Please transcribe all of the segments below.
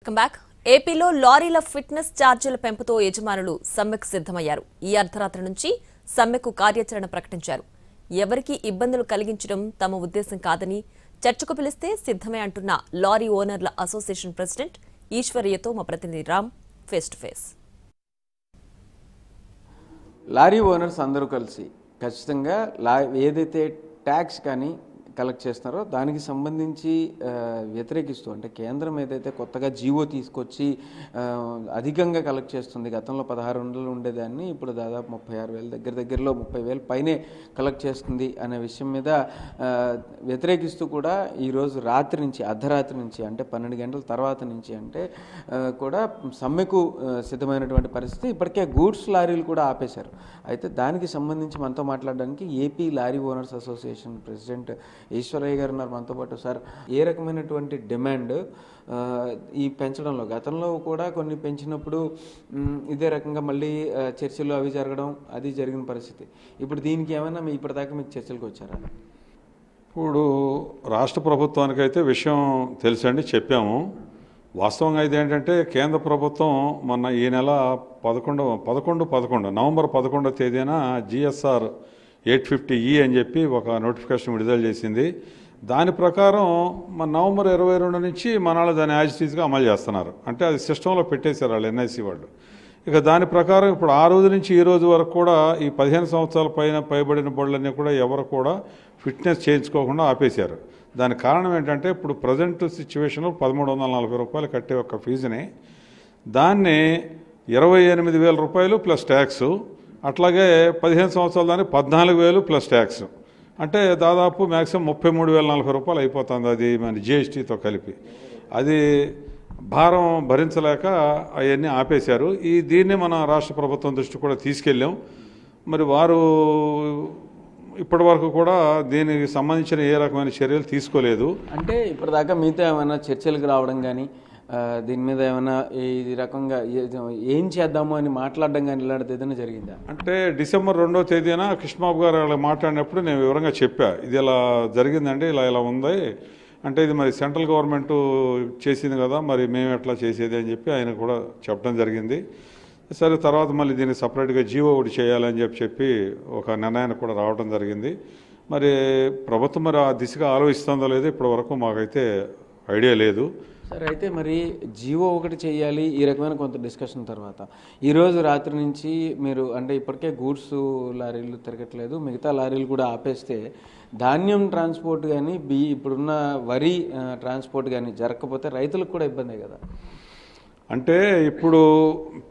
Welcome back. ఏపీలో లారీల fitness ఛార్జీల పెంపుతో యజమానులు సమ్మెకు సిద్ధమయ్యారు. ఈ అర్ధరాత్రి నుంచి సమ్మెకు కార్యాచరణ ప్రకటించారు. ఎవరికి ఇబ్బందులు కలిగించడం తమ ఉద్దేశం కాదని చర్చకు పిలిస్తే సిద్ధమే అంటున్న లారీ ఓనర్ల అసోసియేషన్ ప్రెసిడెంట్ ఈశ్వర్యతో మా ప్రతినిధి Ram face to face. Lorry owners అందరూ కలిసి ఖచ్చితంగా ఏదైతే ట్యాక్స్ కానీ కలెక్ట్ చేస్తున్నారో దానికి సంబంధించి వ్యతిరేకిస్తూ అంటే కేంద్రం ఏదైతే కొత్తగా జీవో తీసుకొచ్చి అధికంగా కలెక్ట్ చేస్తుంది, గతంలో 1600 ఉండేదాన్ని ఇప్పుడు దాదాపు 36,000 దగ్గరలో 30,000 పైనే కలెక్ట్ చేస్తుంది అనే విషయం మీద వ్యతిరేకిస్తూ కూడా ఈరోజు రాత్రి నుంచి అర్ధరాత్రి నుంచి అంటే 12 గంటల తర్వాత నుంచి అంటే కూడా సమ్మెకు సిద్ధమైనటువంటి పరిస్థితి. ఇప్పటికే గూడ్స్ లారీలు కూడా ఆపేశారు. అయితే దానికి సంబంధించి మనతో మాట్లాడడానికి AP lorry owners association president Eswaraiah garu ఉన్నారు మనతో పాటు. సార్, ఏ రకమైనటువంటి డిమాండ్ ఈ పెంచడంలో గతంలో కూడా కొన్ని పెంచినప్పుడు ఇదే రకంగా మళ్ళీ చర్చలు అవి జరగడం అది జరిగిన పరిస్థితి. ఇప్పుడు దీనికి ఏమైనా ఇప్పటిదాకా మీకు చర్చలకు వచ్చారా? ఇప్పుడు రాష్ట్ర ప్రభుత్వానికైతే విషయం తెలుసండి, చెప్పాము. వాస్తవంగా ఇది ఏంటంటే కేంద్ర ప్రభుత్వం మొన్న ఈ నెల నవంబర్ 11వ తేదీన GSR 850E అని చెప్పి ఒక నోటిఫికేషన్ విడుదల చేసింది. దాని ప్రకారం మన నవంబర్ 22 నుంచి మన దాన్ని యాజిటీస్గా అమలు చేస్తున్నారు. అంటే అది సిస్టంలో పెట్టేశారు వాళ్ళు, NIC వాళ్ళు. ఇక దాని ప్రకారం ఇప్పుడు ఆ రోజు నుంచి ఈ రోజు వరకు కూడా ఈ 15 సంవత్సరాల పైబడిన బళ్ళన్నీ కూడా ఎవరు కూడా ఫిట్నెస్ చేయించుకోకుండా ఆపేశారు. దానికి కారణం ఏంటంటే ఇప్పుడు ప్రజెంట్ సిచ్యువేషన్లో 1,340 రూపాయలు కట్టే ఒక ఫీజుని దాన్ని 28,000 రూపాయలు ప్లస్ ట్యాక్స్, అట్లాగే 15 సంవత్సరాల దాన్ని 14,000 ప్లస్ ట్యాక్స్, అంటే దాదాపు మ్యాక్సిమం 33,040 రూపాయలు అయిపోతుంది. అది మన GSTతో కలిపి అది భారం భరించలేక అవన్నీ ఆపేశారు. దీన్ని మన రాష్ట్ర ప్రభుత్వం దృష్టి కూడా తీసుకెళ్ళాం. మరి వారు ఇప్పటి వరకు కూడా దీనికి సంబంధించిన ఏ రకమైన చర్యలు తీసుకోలేదు. అంటే ఇప్పటిదాకా మీతో ఏమైనా చర్చలకు రావడం కానీ దీని మీద ఏమైనా ఈ రకంగా ఏం చేద్దాము అని మాట్లాడడం కానీ ఇలాంటిది ఏదైనా జరిగిందా? అంటే డిసెంబర్ 2వ తేదీన కృష్ణబాబు గారు అలా మాట్లాడినప్పుడు నేను వివరంగా చెప్పా, ఇది ఇలా జరిగిందండి, ఇలా ఉంది అంటే ఇది మరి సెంట్రల్ గవర్నమెంట్ చేసింది కదా, మరి మేము ఎట్లా చేసేది అని చెప్పి ఆయన కూడా చెప్పడం జరిగింది. సరే, తర్వాత మళ్ళీ దీన్ని సపరేట్గా జీవో ఒకటి చేయాలని చెప్పి ఒక నిర్ణయానికి కూడా రావడం జరిగింది. మరి ప్రభుత్వం మరి ఆ దిశగా ఆలోచిస్తుందో లేదో ఇప్పటి వరకు మాకైతే ఐడియా లేదు. సరే, అయితే మరి జీవో ఒకటి చేయాలి ఈ రకమైన కొంత డిస్కషన్ తర్వాత ఈరోజు రాత్రి నుంచి మీరు అంటే ఇప్పటికే గూడ్స్ లారీలు తిరగట్లేదు, మిగతా లారీలు కూడా ఆపేస్తే ధాన్యం ట్రాన్స్పోర్ట్ కానీ ఇప్పుడున్న వరి ట్రాన్స్పోర్ట్ కానీ జరగకపోతే రైతులకు కూడా ఇబ్బందే కదా? అంటే ఇప్పుడు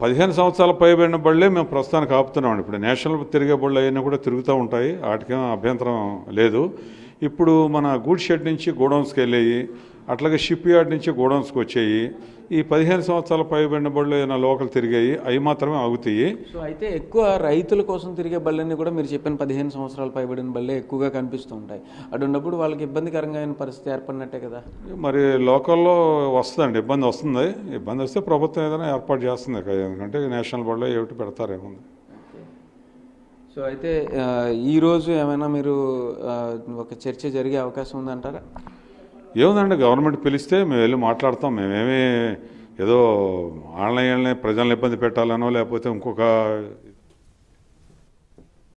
15 సంవత్సరాల పైబడిన బళ్ళే మేము ప్రస్తుతానికి ఆపుతున్నామండి. ఇప్పుడు నేషనల్ తిరిగే బళ్ళు అవన్నీ కూడా తిరుగుతూ ఉంటాయి, వాటికేం అభ్యంతరం లేదు. ఇప్పుడు మన గూడ్ షెడ్ నుంచి గోడౌన్స్కి వెళ్ళేవి, అట్లాగే షిప్ యార్డ్ నుంచి గోడౌన్స్కి వచ్చాయి. ఈ 15 సంవత్సరాల పైబడిన బళ్ళు ఏమైనా లోకల్ తిరిగాయి, అవి మాత్రమే ఆగుతాయి. సో అయితే ఎక్కువ రైతుల కోసం తిరిగే బళ్ళన్నీ కూడా మీరు చెప్పిన 15 సంవత్సరాల పైబడిన బళ్ళే ఎక్కువగా కనిపిస్తూ ఉంటాయి. అటున్నప్పుడు వాళ్ళకి ఇబ్బందికరంగా అయిన పరిస్థితి ఏర్పడినట్టే కదా? మరి లోకల్లో వస్తుందండి, ఇబ్బంది వస్తుంది. ఇబ్బంది వస్తే ప్రభుత్వం ఏదైనా ఏర్పాటు చేస్తుంది కదా, ఎందుకంటే నేషనల్ బళ్ళు ఏమిటి పెడతారేముంది. సో అయితే ఈరోజు ఏమైనా మీరు ఒక చర్చ జరిగే అవకాశం ఉందంటారా? ఏముందండి, గవర్నమెంట్ పిలిస్తే మేము వెళ్ళి మాట్లాడతాం. మేమేమి ఏదో ఆన్లైన్ ప్రజలను ఇబ్బంది పెట్టాలనో లేకపోతే ఇంకొక